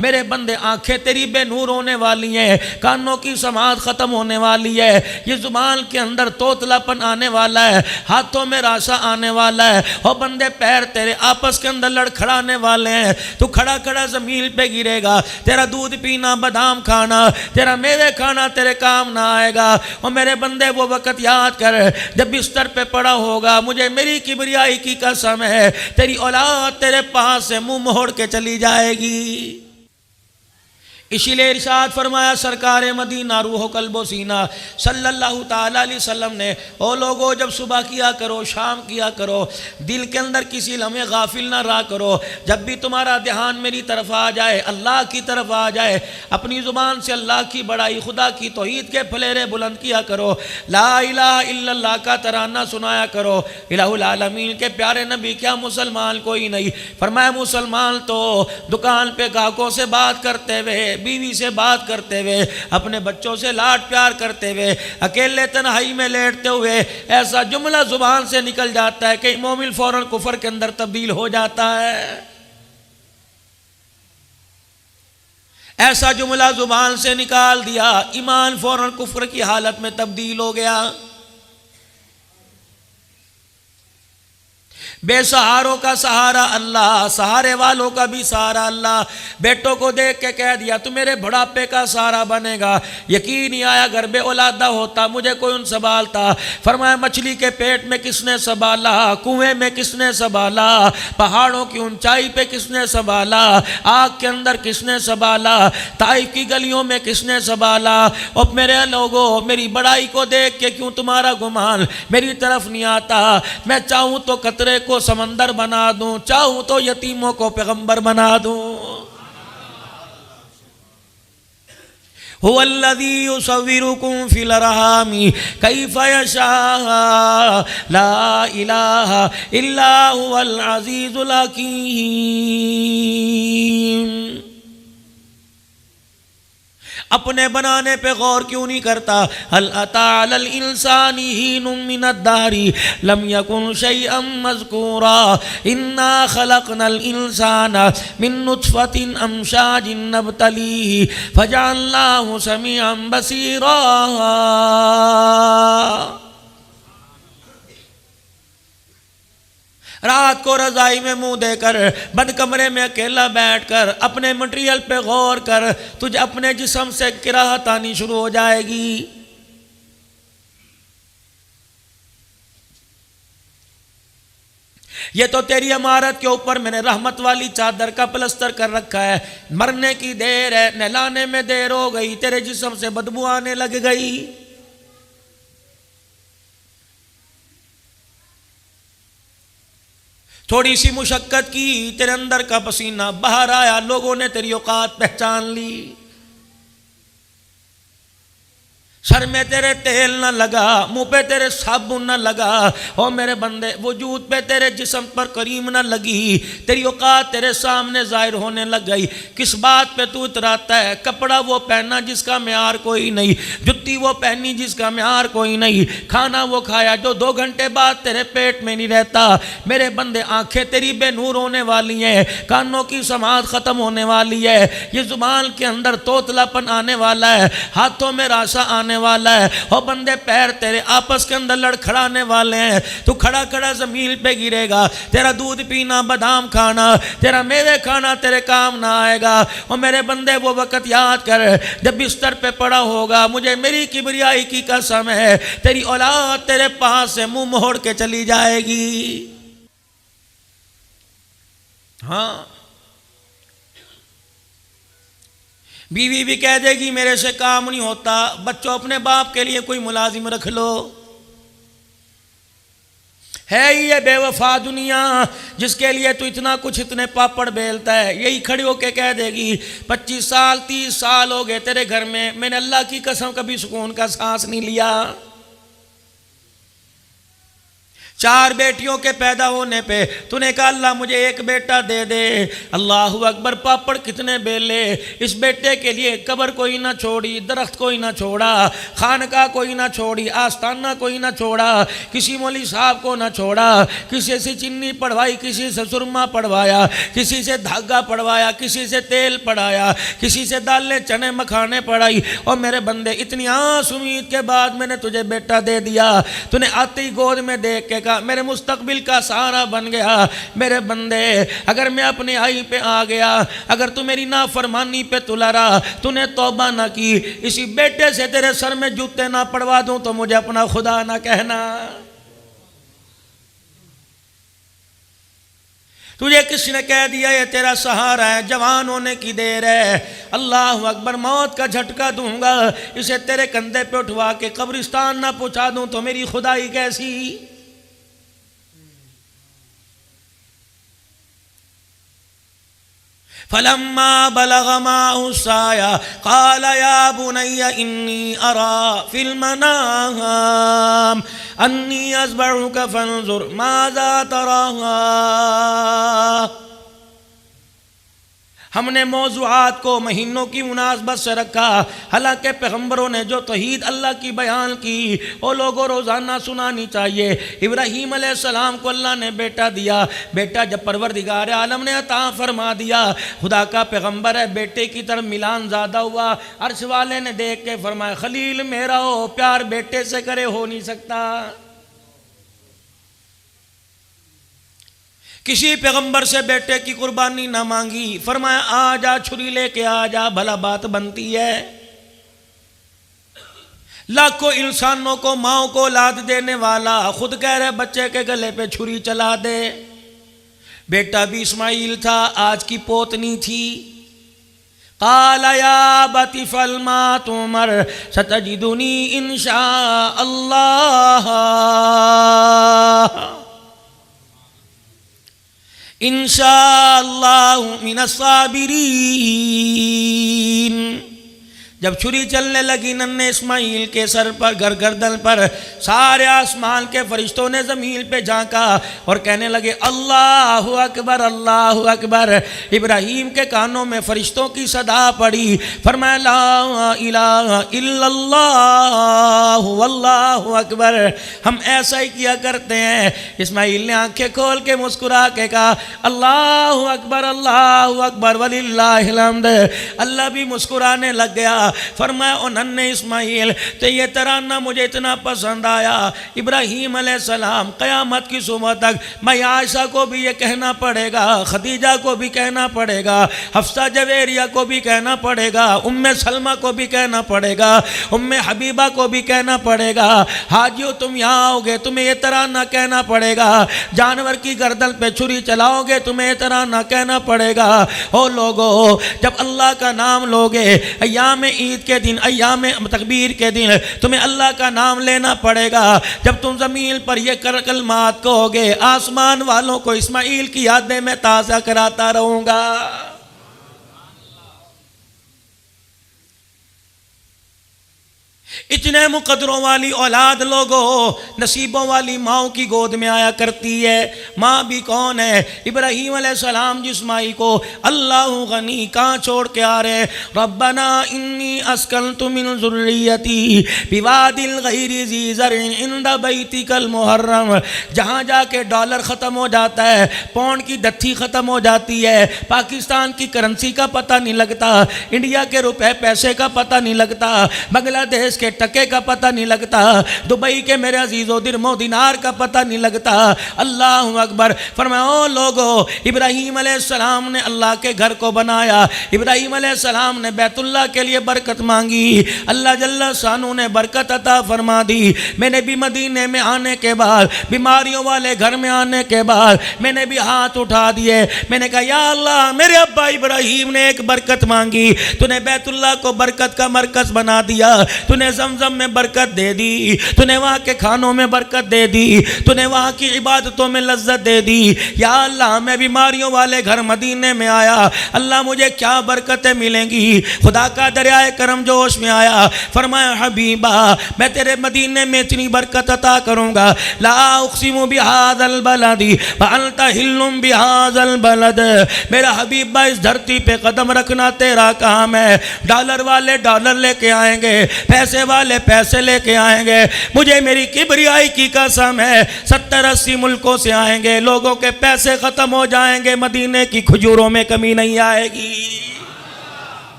मेरे बंदे आंखें तेरी बेनूर होने वाली हैं, कानों की समात ख़त्म होने वाली है, ये ज़ुबान के अंदर तोतलापन आने वाला है, हाथों में राशा आने वाला है, और बंदे पैर तेरे आपस के अंदर लड़खड़ाने वाले हैं। तू खड़ा खड़ा ज़मीन पे गिरेगा, तेरा दूध पीना बादाम खाना तेरा मेवे खाना तेरे काम ना आएगा। और मेरे बंदे वो वक़्त याद कर जब बिस्तर पे पड़ा होगा, मुझे मेरी किबरियाई की कसम है तेरी औलाद तेरे पास से मुँह मोड़ के चली जाएगी। इसीलिए इरशाद फरमाया सरकार मदीना रूह कल्बो सीना सल्लल्लाहु ताला अलैहि वसल्लम ने, ओ लोगो जब सुबह किया करो शाम किया करो, दिल के अंदर किसी लम्हे गाफिल ना रहा करो। जब भी तुम्हारा ध्यान मेरी तरफ आ जाए, अल्लाह की तरफ आ जाए, अपनी ज़ुबान से अल्लाह की बड़ाई खुदा की तौहीद के फलेरे बुलंद किया करो, ला इलाहा इल्लल्लाह का तराना सुनाया करो। इलाहुल आलमीन के प्यारे नबी क्या मुसलमान कोई नहीं, फरमाया मुसलमान तो दुकान पे ग्राहकों से बात करते हुए, बीवी से बात करते हुए, अपने बच्चों से लाड प्यार करते हुए, अकेले तन्हाई में लेटते हुए ऐसा जुमला जुबान से निकल जाता है कि मोमिन फौरन कुफर के अंदर तब्दील हो जाता है। ऐसा जुमला जुबान से निकाल दिया, ईमान फौरन कुफर की हालत में तब्दील हो गया। बेसहारों का सहारा अल्लाह, सहारे वालों का भी सहारा अल्लाह। बेटों को देख के कह दिया तू मेरे बुढ़ापे का सहारा बनेगा। यकीन नहीं आया, घर में औलादा होता मुझे कोई उन संभालता। फरमाया मछली के पेट में किसने संभाला, कुएं में किसने संभाला, पहाड़ों की ऊंचाई पे किसने संभाला, आग के अंदर किसने संभाला, ताइफ की गलियों में किसने संभाला। और मेरे लोगों, मेरी बड़ाई को देख के क्यों तुम्हारा गुमान मेरी तरफ नहीं आता। मैं चाहूँ तो कतरे को समंदर बना दूं, चाहूं तो यतीमों को पैगंबर बना दूं। हुवल्लज़ी युसव्विरुकुम फिल अरहामी कैफ़ यशा ला इलाहा इल्ला हुवल अज़ीज़ुल हकीम। अपने बनाने पे गौर क्यों नहीं करता। हल अता अलल इंसानी हीनुम मिनद्दारी लम यकुन शैअम मज़कूरा इन्ना खलक़नल इंसाना मिन नुत्फ़तिन अमशाजिन नब्तलीहि फजअलनाहु समीअन बसीरा। रात को रज़ाई में मुंह देकर, बंद कमरे में अकेला बैठकर अपने मटेरियल पे गौर कर, तुझे अपने जिस्म से किराहत आनी शुरू हो जाएगी। ये तो तेरी इमारत के ऊपर मैंने रहमत वाली चादर का प्लस्तर कर रखा है, मरने की देर है, नहलाने में देर हो गई, तेरे जिस्म से बदबू आने लग गई। थोड़ी सी मुशक्कत की, तेरे अंदर का पसीना बाहर आया, लोगों ने तेरी औकात पहचान ली। सर में तेरे तेल न लगा, मुंह पे तेरे साबुन न लगा, और मेरे बंदे वजूद पे तेरे जिस्म पर करीम न लगी, तेरी औकात तेरे सामने जाहिर होने लग गई। किस बात पे तू इतराता है। कपड़ा वो पहना जिसका म्यार कोई नहीं, जुत्ती वो पहनी जिसका म्यार कोई नहीं, खाना वो खाया जो 2 घंटे बाद तेरे पेट में नहीं रहता। मेरे बंदे आंखें तेरी बेनूर होने वाली हैं, कानों की समात ख़त्म होने वाली है, ये ज़ुबान के अंदर तोतलापन आने वाला है, हाथों में राशा आने वाला है, और बंदे पैर तेरे आपस के अंदर लड़खड़ाने वाले हैं। तू खड़ा खड़ा ज़मीन पे गिरेगा, तेरा दूध पीना बादाम खाना तेरा मेवे खाना तेरे काम ना आएगा। और मेरे बंदे वो वक़्त याद कर जब बिस्तर पे पड़ा होगा, मुझे मेरी किबरियाई की कसम है तेरी औलाद तेरे पास से मुंह मोड़ के चली जाएगी। हाँ, बीवी भी कह देगी मेरे से काम नहीं होता। बच्चों, अपने बाप के लिए कोई मुलाजिम रख लो। है ये बेवफा दुनिया जिसके लिए तू इतना कुछ, इतने पापड़ बेलता है। यही खड़ी होके कह देगी 25 साल 30 साल हो गए तेरे घर में, मैंने अल्लाह की कसम कभी सुकून का सांस नहीं लिया। 4 बेटियों के पैदा होने पे तूने कहा अल्लाह मुझे एक बेटा दे दे। अल्लाह अकबर, पापड़ कितने बेले, इस बेटे के लिए कब्र कोई ना छोड़ी, दरख्त कोई ना छोड़ा, खानका कोई ना छोड़ी, आस्ताना कोई ना छोड़ा, किसी मौली साहब को ना छोड़ा, किसी से चीनी पढ़वाई, किसी से सुरमा पढ़वाया, किसी से धागा पढ़वाया, किसी से तेल पढ़ाया, किसी से दालें चने मखाने पढ़ाई। और मेरे बंदे इतनी आस उम्मीद के बाद मैंने तुझे बेटा दे दिया, तूने आते ही गोद में देख के मेरे मुस्तकबिल का सहारा बन गया। मेरे बंदे अगर मैं अपने आई पे आ गया, अगर तू मेरी नाफरमानी पे तुला रहा, तूने तौबा ना की, इसी बेटे से तेरे सर में जूते ना पड़वा दूं तो मुझे अपना खुदा ना कहना। तुझे किसने कह दिया ये तेरा सहारा है, जवान होने की देर है। अल्लाह अकबर, मौत का झटका दूंगा, इसे तेरे कंधे पे उठवा के कब्रिस्तान ना पहुंचा दूं तो मेरी खुदाई कैसी। फलम्मा बलग माअहु साया क़ाल या बुनय्या इन्नी अरा फिल मनाम अन्नी अज़बहुका फंज़ुर माज़ा तरा। हमने मौज़ूआत को महीनों की मुनासबत से रखा, हालांकि पैगम्बरों ने जो तौहीद अल्लाह की बयान की वो लोगों रोज़ाना सुनानी चाहिए। इब्राहीम अलैहिस्सलाम को अल्लाह ने बेटा दिया, बेटा जब परवरदिगार आलम ने अता फरमा दिया, खुदा का पैगम्बर है, बेटे की तरफ मिलान ज़्यादा हुआ। अर्श वाले ने देख के फरमाया खलील मेरा हो, प्यार बेटे से करे हो नहीं सकता। किसी पैगंबर से बेटे की कुर्बानी ना मांगी, फरमाया आ जा छुरी लेके आ जा, भला बात बनती है। लाखों इंसानों को माओ को औलाद देने वाला खुद कह रहे बच्चे के गले पे छुरी चला दे। बेटा भी इस्माइल था, आज की पोतनी थी। क़ाला या अबति फ़अल मा तुमर सतजिदुनी इंशा अल्लाह इंशाअल्लाहु मिनस साबिरीन। जब छुरी चलने लगी नन्हे इस्माइल के सर पर, गर्दन पर, सारे आसमान के फरिश्तों ने ज़मीन पे झांका और कहने लगे अल्लाहु अकबर अल्लाहु अकबर। इब्राहीम के कानों में फरिश्तों की सदा पड़ी, फरमाया ला इलाहा इल्लल्लाहु वल्लाहु अकबर। हम ऐसा ही किया करते हैं। इस्माइल ने आंखें खोल के मुस्कुरा के कहा अल्लाहु अकबर वलिल्लाहिल हम्द। अल्लाह भी मुस्कुराने लग गया। फरमाया ओ नन्हे इस्माइल, तो ये तराना मुझे इतना पसंद आया। इब्राहीम अलैहिस्सलाम क़यामत की सुबह तक मैं आयशा को भी ये कहना पड़ेगा, खदीजा को भी कहना पड़ेगा, हफ्सा जवेरिया को भी कहना पड़ेगा, उम्मे सलमा को भी कहना पड़ेगा, उम्मे हबीबा को भी कहना पड़ेगा। हाजियो तुम यहाँ आओगे तुम्हें ये तराना कहना पड़ेगा। जानवर की गर्दन पे छुरी चलाओगे तुम्हें ये तराना कहना पड़ेगा। ओ लोगो, जब अल्लाह का नाम लोगे, अय्याम ईद के दिन, अय्याम तकबीर के दिन तुम्हें अल्लाह का नाम लेना पड़ेगा। जब तुम ज़मीन पर ये कलमात कहोगे, आसमान वालों को इस्माइल की यादें मैं ताज़ा कराता रहूँगा। इतने मुकदरों वाली औलाद लोगों, नसीबों वाली माओ की गोद में आया करती है। माँ भी कौन है? इब्राहीम अलैहिस्सलाम जिस माई को अल्लाह गनी कहाँ छोड़ के आ रहे, रब्बना इन्नी अस्कनतु मिन ज़ुर्रियती बिवादिल गैरि ज़ी ज़र्इन इंद बैतिकल मुहर्रम। जहाँ जाके डॉलर ख़त्म हो जाता है, पौंड की दत्थी ख़त्म हो जाती है, पाकिस्तान की करेंसी का पता नहीं लगता, इंडिया के रुपए पैसे का पता नहीं लगता, बांग्लादेश के टके का पता नहीं लगता, दुबई के मेरे अजीज़ो दिरमो दिनार का पता नहीं लगता। अल्लाह अकबर। फरमाया ओ लोगो, इब्राहीम अलैहिस्सलाम ने अल्लाह के घर को बनाया, इब्राहीम अलैहिस्सलाम ने बैतुल्लाह के लिए बरकत मांगी, अल्लाह जल्ला शानू ने बरकत अता फरमा दी। मैंने भी मदीने में आने के बाद, बीमारियों वाले घर में आने के बाद मैंने भी हाथ उठा दिए, मैंने कहा या अल्लाह, मेरे अब्बा इब्राहीम ने एक बरकत मांगी, तूने बैतुल्लाह को बरकत का मरकज बना दिया, तूने जमजम में बरकत दे दी, तूने वहाँ के खानों में बरकत दे दी, तूने वहाँ की इबादतों में लज्जत दे दी। या अल्लाह मैं बीमारियों वाले घर मदीने में आया, अल्लाह मुझे क्या बरकतें मिलेंगी। खुदा का दरियाए करम जोश में आया, फरमाया हबीबा मैं तेरे मदीने में इतनी बरकत अता करूँगा। ला उक़सिमु बिहाज़ल बलदी व अंता हिल्लुम बिहाज़ल बलद। मेरा हबीबा इस धरती पे कदम रखना तेरा काम है। डॉलर वाले डॉलर लेके आएंगे, पैसे वाले पैसे लेके आएंगे, मुझे मेरी किबरियाई की कसम है 70-80 मुल्कों से आएंगे, लोगों के पैसे खत्म हो जाएंगे, मदीने की खजूरों में कमी नहीं आएगी।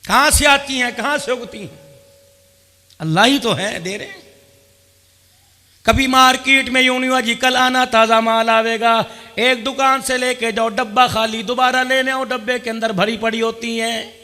कहां से आती हैं, कहां से उगती हैं? अल्लाह ही तो है दे रहे। कभी मार्केट में यूं नहीं हुआ जी कल आना ताज़ा माल आवेगा, एक दुकान से लेके जाओ डब्बा खाली, दोबारा लेने आओ डब्बे के अंदर भरी पड़ी होती हैं।